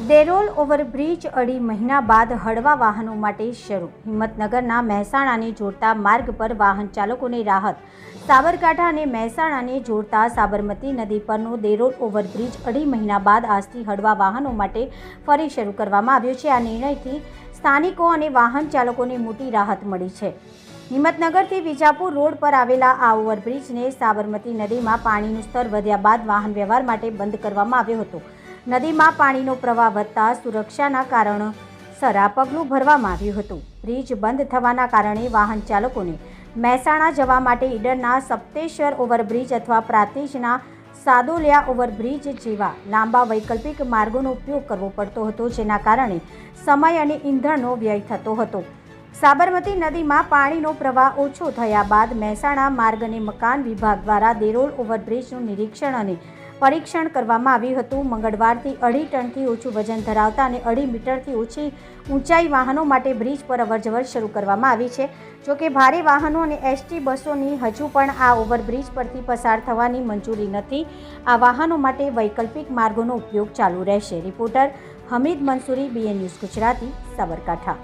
Derol overbridge અઢી મહિના બાદ હળવા વાહનો માટે શરૂ. હિંમતનગરના મહેસાણાને જોડતા માર્ગ પર વાહન ચાલકોને રાહત. સાબરકાંઠા અને મહેસાણાને જોડતા સાબરમતી નદી પરનો દેરોલ ઓવરબ્રિજ અઢી મહિના બાદ આજથી હળવા વાહનો માટે ફરી શરૂ કરવામાં આવ્યો છે. આ નિર્ણયથી સ્થાનિકો અને વાહન ચાલકોને મોટી રાહત મળી છે. હિંમતનગરથી વિજાપુર રોડ પર આવેલા આ ઓવરબ્રિજને સાબરમતી નદીમાં પાણીનું સ્તર વધ્યા બાદ વાહન વ્યવહાર માટે બંધ કરવામાં આવ્યો હતો. નદીમાં પાણીનો પ્રવાહ વધતા સુરક્ષાના કારણસર આ પગલું ભરવામાં આવ્યું હતું. બ્રિજ બંધ થવાના કારણે વાહન ચાલકોને મહેસાણા જવા માટે ઈડરના સપ્તેશ્વર ઓવરબ્રિજ અથવા પ્રાંતિજના સાદોલિયા ઓવરબ્રિજ જેવા લાંબા વૈકલ્પિક માર્ગોનો ઉપયોગ કરવો પડતો હતો, જેના કારણે સમય અને ઈંધણનો વ્યય થતો હતો. સાબરમતી નદીમાં પાણીનો પ્રવાહ ઓછો થયા બાદ મહેસાણા માર્ગ અને મકાન વિભાગ દ્વારા દેરોલ ઓવરબ્રિજનું નિરીક્ષણ અને પરીક્ષણ કરવામાં આવ્યું હતું. મંગળવારથી 2.5 ટનથી ઓછું વજન ધરાવતા અને 2.5 મીટરથી ઓછી ઊંચાઈ વાહનો માટે બ્રિજ પર અવરજવર શરૂ કરવામાં આવી છે. જોકે ભારે વાહનો અને એસટી બસોની હજુ પણ આ ઓવરબ્રિજ પરથી પસાર થવાની મંજૂરી નથી. આ વાહનો માટે વૈકલ્પિક માર્ગોનો ઉપયોગ ચાલુ રહેશે. Reporter Hamid Mansuri, BN news Gujarati, Sabarkantha.